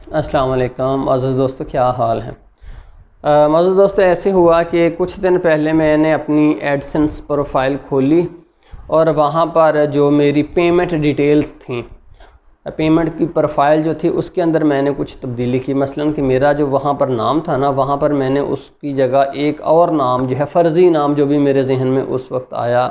अस्सलाम वालेकुम अज़ीज़ दोस्तों, क्या हाल है। अज़ीज़ दोस्तों, ऐसे हुआ कि कुछ दिन पहले मैंने अपनी एडसेंस प्रोफाइल खोली और वहाँ पर जो मेरी पेमेंट डिटेल्स थी, पेमेंट की प्रोफाइल जो थी उसके अंदर मैंने कुछ तब्दीली की। मसलन कि मेरा जो वहाँ पर नाम था ना, वहाँ पर मैंने उसकी जगह एक और नाम जो है, फ़र्ज़ी नाम जो भी मेरे जहन में उस वक्त आया,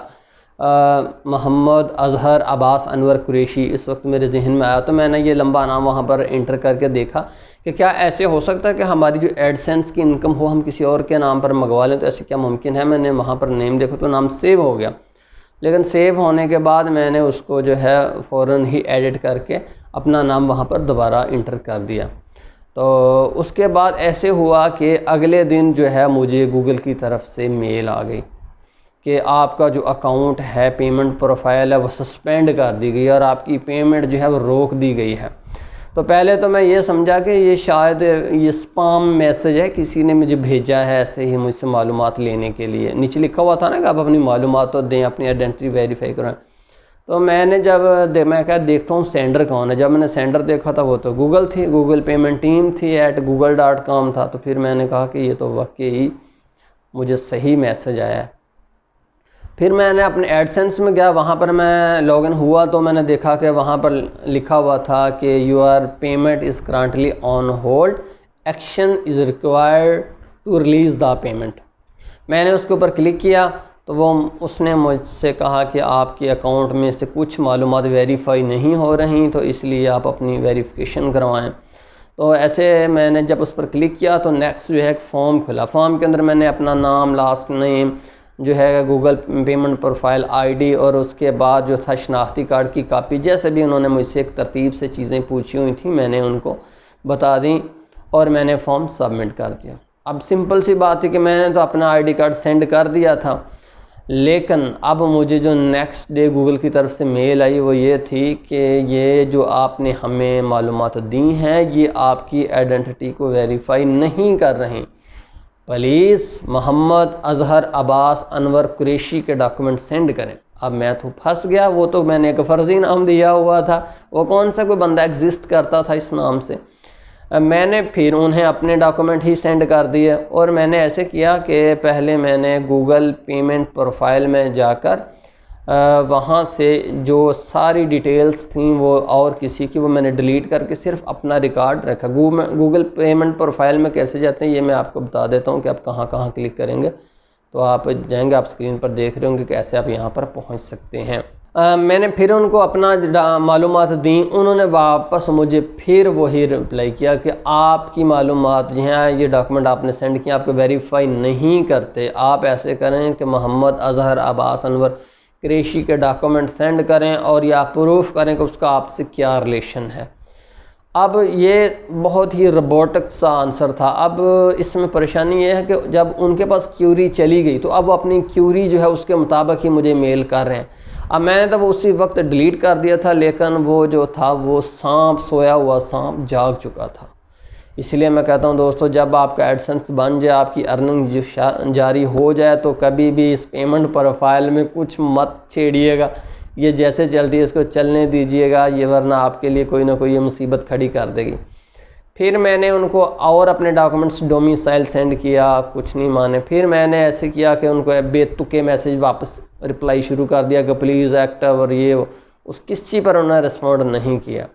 मोहम्मद अज़हर अब्बास अनवर कुरैशी इस वक्त मेरे जहन में आया। तो मैंने ये लंबा नाम वहाँ पर इंटर करके देखा कि क्या ऐसे हो सकता है कि हमारी जो एडसेंस की इनकम हो हम किसी और के नाम पर मंगवा लें, तो ऐसे क्या मुमकिन है। मैंने वहाँ पर नेम देखा तो नाम सेव हो गया, लेकिन सेव होने के बाद मैंने उसको जो है फ़ौरन ही एडिट करके अपना नाम वहाँ पर दोबारा इंटर कर दिया। तो उसके बाद ऐसे हुआ कि अगले दिन जो है मुझे गूगल की तरफ से मेल आ गई कि आपका जो अकाउंट है, पेमेंट प्रोफाइल है, वो सस्पेंड कर दी गई और आपकी पेमेंट जो है वो रोक दी गई है। तो पहले तो मैं ये समझा कि ये शायद ये स्पाम मैसेज है, किसी ने मुझे भेजा है ऐसे ही मुझसे मालूमात लेने के लिए। नीचे लिखा हुआ था ना कि आप अपनी मालूमात तो दें, अपनी आइडेंटिटी वेरीफाई करें। तो मैंने जब मैं क्या देखता हूँ सेंडर कौन है, जब मैंने सेंडर देखा था वो तो गूगल थी, गूगल पेमेंट टीम थी @google.com था। तो फिर मैंने कहा कि ये तो वाकई मुझे सही मैसेज आया है। फिर मैंने अपने एडसेंस में गया, वहाँ पर मैं लॉगिन हुआ तो मैंने देखा कि वहाँ पर लिखा हुआ था कि your payment is currently on hold, action is required to release the payment. मैंने उसके ऊपर क्लिक किया तो उसने मुझसे कहा कि आपके अकाउंट में से कुछ मालूमात वेरीफाई नहीं हो रही, तो इसलिए आप अपनी वेरिफिकेशन करवाएं। तो ऐसे मैंने जब उस पर क्लिक किया तो नेक्स्ट जो है एक फॉर्म खुला। फॉर्म के अंदर मैंने अपना नाम, लास्ट नेम जो है, गूगल पेमेंट प्रोफाइल आईडी और उसके बाद जो था शनाख्ती कार्ड की कापी, जैसे भी उन्होंने मुझसे एक तरतीब से चीज़ें पूछी हुई थी मैंने उनको बता दी और मैंने फॉर्म सबमिट कर दिया। अब सिंपल सी बात है कि मैंने तो अपना आईडी कार्ड सेंड कर दिया था, लेकिन अब मुझे जो नेक्स्ट डे गूगल की तरफ से मेल आई वो ये थी कि ये जो आपने हमें मालूमात दी हैं ये आपकी आइडेंटिटी को वेरीफाई नहीं कर रही, प्लीज़ मोहम्मद अज़हर अब्बास अनवर कुरैशी के डॉक्यूमेंट सेंड करें। अब मैं तो फंस गया, वो तो मैंने एक फ़र्ज़ी नाम दिया हुआ था, वो कौन सा कोई बंदा एग्जिस्ट करता था इस नाम से। मैंने फिर उन्हें अपने डॉक्यूमेंट ही सेंड कर दिए और मैंने ऐसे किया कि पहले मैंने गूगल पेमेंट प्रोफाइल में जाकर वहाँ से जो सारी डिटेल्स थी वो और किसी की, वो मैंने डिलीट करके सिर्फ अपना रिकॉर्ड रखा। गूगल पेमेंट प्रोफाइल में कैसे जाते हैं ये मैं आपको बता देता हूँ कि आप कहाँ कहाँ क्लिक करेंगे तो आप जाएंगे, आप स्क्रीन पर देख रहे होंगे कैसे आप यहाँ पर पहुँच सकते हैं। मैंने फिर उनको अपना मालूमात दी, उन्होंने वापस मुझे फिर वही रिप्लाई किया कि आपकी मालूमात जो हैं, ये डॉक्यूमेंट आपने सेंड किया, आपको वेरीफाई नहीं करते। आप ऐसे करें कि मोहम्मद अज़हर अब्बास अनवर कुरैशी के डॉक्यूमेंट सेंड करें और या प्रूफ करें कि उसका आपसे क्या रिलेशन है। अब ये बहुत ही रोबोटिक सा आंसर था। अब इसमें परेशानी ये है कि जब उनके पास क्यूरी चली गई तो अब अपनी क्यूरी जो है उसके मुताबिक ही मुझे मेल कर रहे हैं। अब मैंने तब उसी वक्त डिलीट कर दिया था, लेकिन वो जो था वो सांप, सोया हुआ सांप जाग चुका था। इसलिए मैं कहता हूँ दोस्तों, जब आपका एडसेंस बन जाए, आपकी अर्निंग जो जारी हो जाए, तो कभी भी इस पेमेंट प्रोफाइल में कुछ मत छेड़िएगा। ये जैसे चलती है इसको चलने दीजिएगा, ये वरना आपके लिए कोई ना कोई ये मुसीबत खड़ी कर देगी। फिर मैंने उनको और अपने डॉक्यूमेंट्स डोमिसाइल सेंड किया, कुछ नहीं माने। फिर मैंने ऐसे किया कि उनको बेतुके मैसेज वापस रिप्लाई शुरू कर दिया कि प्लीज़ एक्ट, और ये उस किसी पर उन्होंने रिस्पॉन्ड नहीं किया।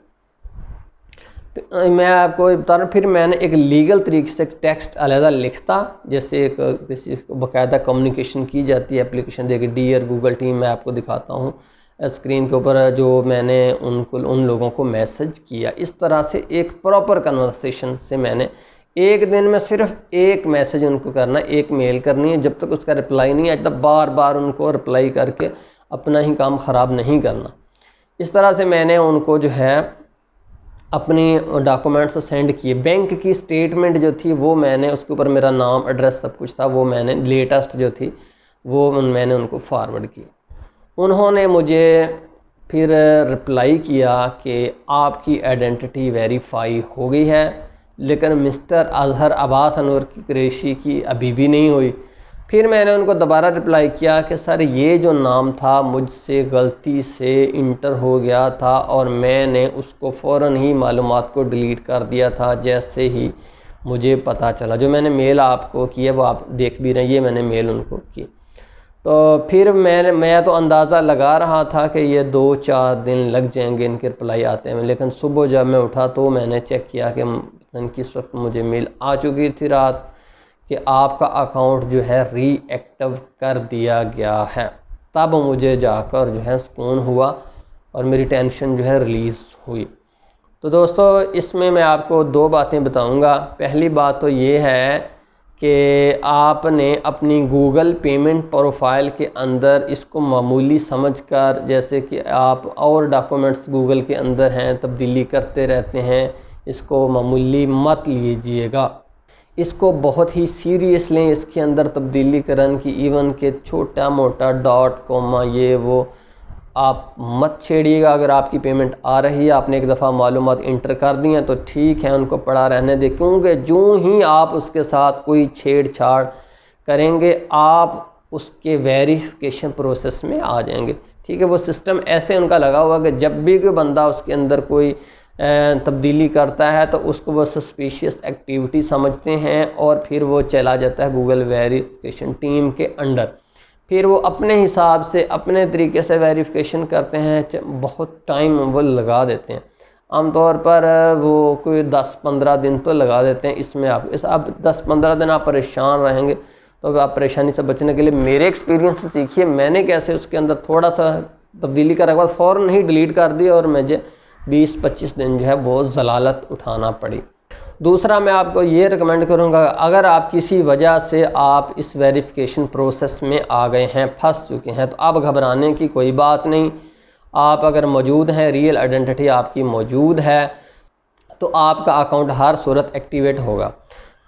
मैं आपको बता रहा हूँ, फिर मैंने एक लीगल तरीके से टेक्स्ट अलहदा लिखता, जैसे एक किसी को बाकायदा कम्युनिकेशन की जाती है एप्लीकेशन देखिए, डियर गूगल टीम, मैं आपको दिखाता हूँ स्क्रीन के ऊपर जो मैंने उन लोगों को मैसेज किया। इस तरह से एक प्रॉपर कन्वर्सेशन से मैंने एक दिन में सिर्फ एक मैसेज उनको करना, एक मेल करनी है। जब तक उसका रिप्लाई नहीं आया तब बार बार उनको रिप्लाई करके अपना ही काम ख़राब नहीं करना। इस तरह से मैंने उनको जो है अपनी डॉक्यूमेंट्स सेंड किए। बैंक की स्टेटमेंट जो थी वो मैंने, उसके ऊपर मेरा नाम, एड्रेस सब कुछ था, वो मैंने लेटेस्ट जो थी वो मैंने उनको फॉरवर्ड की। उन्होंने मुझे फिर रिप्लाई किया कि आपकी आइडेंटिटी वेरीफाई हो गई है, लेकिन मिस्टर अज़हर अब्बास अनवर कुरैशी की अभी भी नहीं हुई। फिर मैंने उनको दोबारा रिप्लाई किया कि सर ये जो नाम था मुझसे गलती से इंटर हो गया था और मैंने उसको फ़ौरन ही मालूमात को डिलीट कर दिया था जैसे ही मुझे पता चला। जो मैंने मेल आपको किया वो आप देख भी रहे हैं, ये मैंने मेल उनको की। तो फिर मैं तो अंदाज़ा लगा रहा था कि ये 2-4 दिन लग जाएंगे इनके रिप्लाई आते हैं, लेकिन सुबह जब मैं उठा तो मैंने चेक किया कि किस वक्त मुझे मेल आ चुकी थी रात कि आपका अकाउंट जो है रीएक्टिव कर दिया गया है। तब मुझे जाकर जो है सुकून हुआ और मेरी टेंशन जो है रिलीज़ हुई। तो दोस्तों इसमें मैं आपको 2 बातें बताऊंगा। पहली बात तो ये है कि आपने अपनी गूगल पेमेंट प्रोफाइल के अंदर इसको मामूली समझकर, जैसे कि आप और डॉक्यूमेंट्स गूगल के अंदर हैं तब्दीली करते रहते हैं, इसको मामूली मत लीजिएगा। इसको बहुत ही सीरियस लें। इसके अंदर तब्दीली करन की इवन के छोटा मोटा डॉट कॉमा ये वो आप मत छेड़िएगा। अगर आपकी पेमेंट आ रही है, आपने एक दफ़ा मालूमात इंटर कर दी हैं तो ठीक है, उनको पड़ा रहने दें, क्योंकि जो ही आप उसके साथ कोई छेड़छाड़ करेंगे आप उसके वेरिफिकेशन प्रोसेस में आ जाएंगे। ठीक है, वो सिस्टम ऐसे उनका लगा हुआ कि जब भी कोई बंदा उसके अंदर कोई तब्दीली करता है तो उसको वो सस्पिशियस एक्टिविटी समझते हैं और फिर वो चला जाता है गूगल वेरिफिकेशन टीम के अंडर। फिर वो अपने हिसाब से अपने तरीके से वेरिफिकेशन करते हैं, बहुत टाइम वो लगा देते हैं। आमतौर पर वो कोई 10-15 दिन तो लगा देते हैं। इसमें आप 10-15 दिन आप परेशान रहेंगे। तो आप परेशानी से बचने के लिए मेरे एक्सपीरियंस से सीखिए, मैंने कैसे उसके अंदर थोड़ा सा तब्दीली करने के बाद फ़ौरन ही डिलीट कर दी और मुझे 20-25 दिन जो है वो ज़लालत उठाना पड़ी। दूसरा मैं आपको ये रिकमेंड करूँगा, अगर आप किसी वजह से आप इस वेरिफिकेशन प्रोसेस में आ गए हैं, फंस चुके हैं, तो अब घबराने की कोई बात नहीं। आप अगर मौजूद हैं, रियल आइडेंटिटी आपकी मौजूद है, तो आपका अकाउंट हर सूरत एक्टिवेट होगा।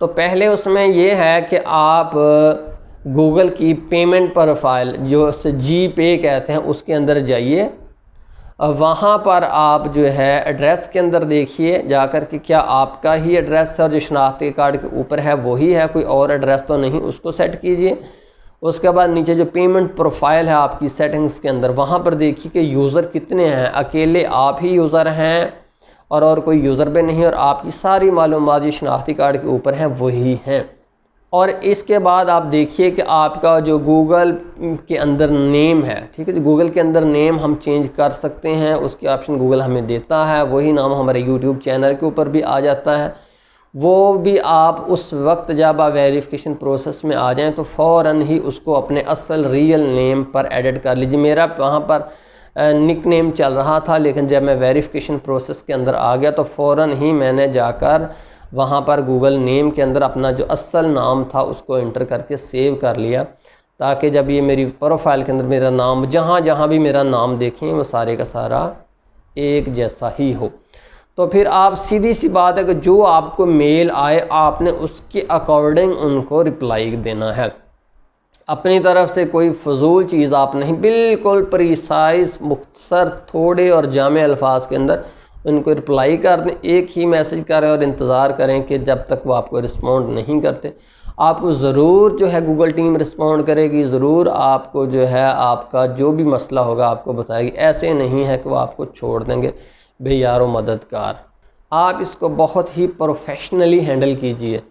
तो पहले उसमें ये है कि आप गूगल की पेमेंट प्रोफाइल जो जी पे कहते हैं उसके अंदर जाइए। वहाँ पर आप जो है एड्रेस के अंदर देखिए जाकर कि क्या आपका ही एड्रेस है और जो शनाख्ती कार्ड के ऊपर है वही है, कोई और एड्रेस तो नहीं, उसको सेट कीजिए। उसके बाद नीचे जो पेमेंट प्रोफाइल है आपकी सेटिंग्स के अंदर, वहाँ पर देखिए कि यूज़र कितने हैं। अकेले आप ही यूज़र हैं और कोई यूज़र भी नहीं, और आपकी सारी मालूमात जो शनाख्ती कार्ड के ऊपर हैं वही हैं। और इसके बाद आप देखिए कि आपका जो गूगल के अंदर नेम है, ठीक है, जो गूगल के अंदर नेम हम चेंज कर सकते हैं, उसके ऑप्शन गूगल हमें देता है। वही नाम हमारे यूट्यूब चैनल के ऊपर भी आ जाता है। वो भी आप उस वक्त जब आप वेरिफिकेशन प्रोसेस में आ जाएं तो फ़ौरन ही उसको अपने असल रियल नेम पर एडिट कर लीजिए। मेरा वहाँ पर निक नेम चल रहा था, लेकिन जब मैं वेरिफिकेशन प्रोसेस के अंदर आ गया तो फ़ौरन ही मैंने जाकर वहाँ पर गूगल नेम के अंदर अपना जो असल नाम था उसको इंटर करके सेव कर लिया, ताकि जब ये मेरी प्रोफाइल के अंदर मेरा नाम जहाँ जहाँ भी मेरा नाम देखें वो सारे का सारा एक जैसा ही हो। तो फिर आप सीधी सी बात है कि जो आपको मेल आए आपने उसके अकॉर्डिंग उनको रिप्लाई देना है। अपनी तरफ से कोई फजूल चीज़ आप नहीं, बिल्कुल प्रिसाइज मुख्तसर थोड़े और जामे अल्फाज के अंदर उनको रिप्लाई कर दें। एक ही मैसेज करें और इंतज़ार करें कि जब तक वो आपको रिस्पॉन्ड नहीं करते। आपको ज़रूर जो है गूगल टीम रिस्पॉन्ड करेगी, ज़रूर आपको जो है आपका जो भी मसला होगा आपको बताएगी। ऐसे नहीं है कि वो आपको छोड़ देंगे बेयारो मददगार। आप इसको बहुत ही प्रोफेशनली हैंडल कीजिए।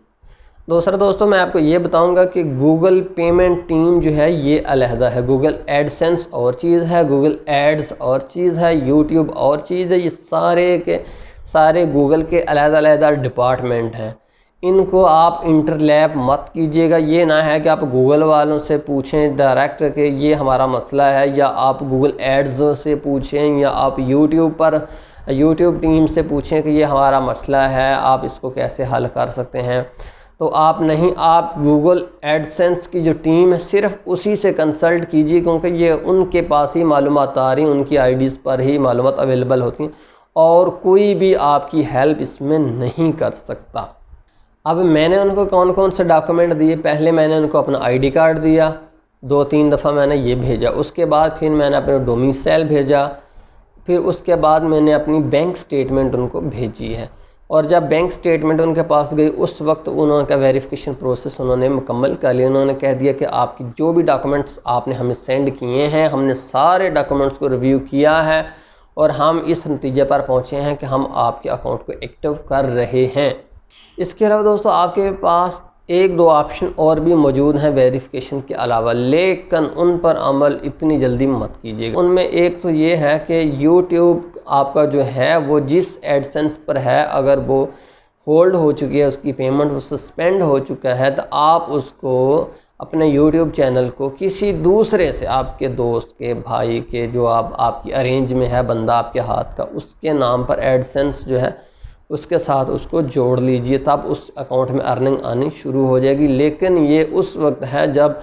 दूसरा दोस्तों मैं आपको ये बताऊंगा कि गूगल पेमेंट टीम जो है ये अलहदा है। गूगल एडसेंस और चीज़ है, गूगल एड्स और चीज़ है, यूट्यूब और चीज़ है। ये सारे के सारे गूगल के अलहदा डिपार्टमेंट हैं। इनको आप इंटरलैप मत कीजिएगा। ये ना है कि आप गूगल वालों से पूछें डायरेक्ट कि ये हमारा मसला है, या आप गूगल एड्स से पूछें, या आप यूट्यूब टीम से पूछें कि ये हमारा मसला है, आप इसको कैसे हल कर सकते हैं। तो आप नहीं, आप गूगल एडसेंस की जो टीम है सिर्फ उसी से कंसल्ट कीजिए, क्योंकि ये उनके पास ही मालूमात आ रही हैं, उनकी आईडीज़ पर ही मालूमात अवेलेबल होती हैं और कोई भी आपकी हेल्प इसमें नहीं कर सकता। अब मैंने उनको कौन कौन से डॉक्यूमेंट दिए, पहले मैंने उनको अपना आईडी कार्ड दिया, 2-3 दफ़ा मैंने ये भेजा। उसके बाद फिर मैंने अपना डोमिसाइल भेजा, फिर उसके बाद मैंने अपनी बैंक स्टेटमेंट उनको भेजी है। और जब बैंक स्टेटमेंट उनके पास गई उस वक्त उन्होंने वेरिफिकेशन प्रोसेस उन्होंने मुकम्मल कर लिया। उन्होंने कह दिया कि आपकी जो भी डॉक्यूमेंट्स आपने हमें सेंड किए हैं, हमने सारे डॉक्यूमेंट्स को रिव्यू किया है और हम इस नतीजे पर पहुँचे हैं कि हम आपके अकाउंट को एक्टिव कर रहे हैं। इसके अलावा दोस्तों आपके पास एक दो ऑप्शन और भी मौजूद हैं वेरिफिकेशन के अलावा, लेकिन उन पर अमल इतनी जल्दी मत कीजिएगा। उनमें एक तो ये है कि यूट्यूब आपका जो है वो जिस एडसेंस पर है, अगर वो होल्ड हो चुकी है, उसकी पेमेंट वो सस्पेंड हो चुका है, तो आप उसको अपने यूट्यूब चैनल को किसी दूसरे से, आपके दोस्त के, भाई के, जो आपकी अरेंज में है बंदा आपके हाथ का, उसके नाम पर एडसेंस जो है उसके साथ उसको जोड़ लीजिए, तब उस अकाउंट में अर्निंग आनी शुरू हो जाएगी। लेकिन ये उस वक्त है जब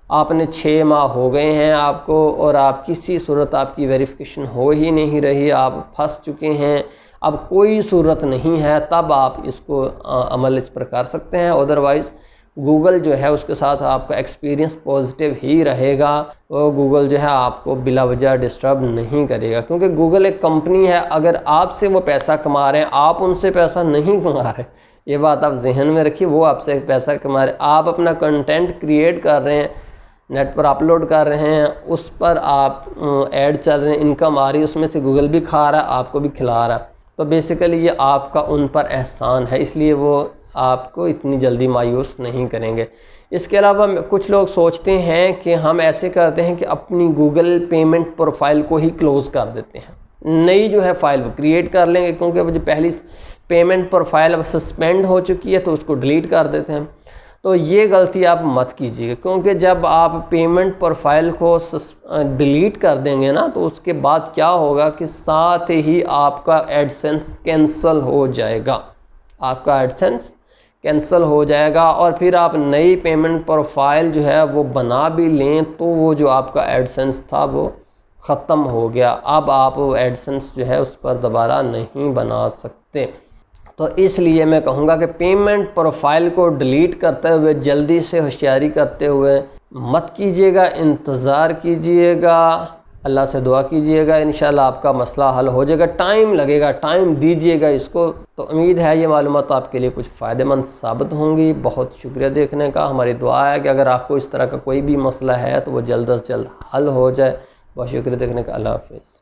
आपने 6 माह हो गए हैं आपको और आप किसी सूरत आपकी वेरिफिकेशन हो ही नहीं रही, आप फंस चुके हैं, अब कोई सूरत नहीं है, तब आप इसको अमल इस पर कर सकते हैं। अदरवाइज़ गूगल जो है उसके साथ आपका एक्सपीरियंस पॉजिटिव ही रहेगा, और गूगल जो है आपको बिला वजह डिस्टर्ब नहीं करेगा, क्योंकि गूगल एक कंपनी है। अगर आपसे वो पैसा कमा रहे हैं, आप उनसे पैसा नहीं कमा रहे, ये बात आप जहन में रखिए। वो आपसे पैसा कमा रहे, आप अपना कंटेंट क्रिएट कर रहे हैं, नेट पर अपलोड कर रहे हैं, उस पर आप ऐड चल रहे हैं, इनकम आ रही है, उसमें से गूगल भी खा रहा है, आपको भी खिला रहा है। तो बेसिकली ये आपका उन पर एहसान है, इसलिए वो आपको इतनी जल्दी मायूस नहीं करेंगे। इसके अलावा कुछ लोग सोचते हैं कि हम ऐसे करते हैं कि अपनी गूगल पेमेंट प्रोफाइल को ही क्लोज़ कर देते हैं, नई जो है फ़ाइल वो क्रिएट कर लेंगे, क्योंकि वो जो पहली पेमेंट प्रोफाइल अब सस्पेंड हो चुकी है तो उसको डिलीट कर देते हैं। तो ये गलती आप मत कीजिएगा, क्योंकि जब आप पेमेंट प्रोफाइल को डिलीट कर देंगे ना, तो उसके बाद क्या होगा कि साथ ही आपका एडसेंस कैंसिल हो जाएगा, आपका एडसेंस कैंसिल हो जाएगा। और फिर आप नई पेमेंट प्रोफाइल जो है वो बना भी लें तो वो जो आपका एडसेंस था वो ख़त्म हो गया, अब आप एडसेंस जो है उस पर दोबारा नहीं बना सकते। तो इसलिए मैं कहूँगा कि पेमेंट प्रोफाइल को डिलीट करते हुए, जल्दी से होशियारी करते हुए मत कीजिएगा, इंतज़ार कीजिएगा, अल्लाह से दुआ कीजिएगा, इंशाल्लाह आपका मसला हल हो जाएगा। टाइम लगेगा, टाइम दीजिएगा इसको। तो उम्मीद है ये मालूमात आपके लिए कुछ फ़ायदेमंद साबित होंगी। बहुत शुक्रिया देखने का। हमारी दुआ है कि अगर आपको इस तरह का कोई भी मसला है तो वो जल्द से जल्द हल हो जाए। बहुत शुक्रिया देखने का। अल्लाह हाफ़िज़।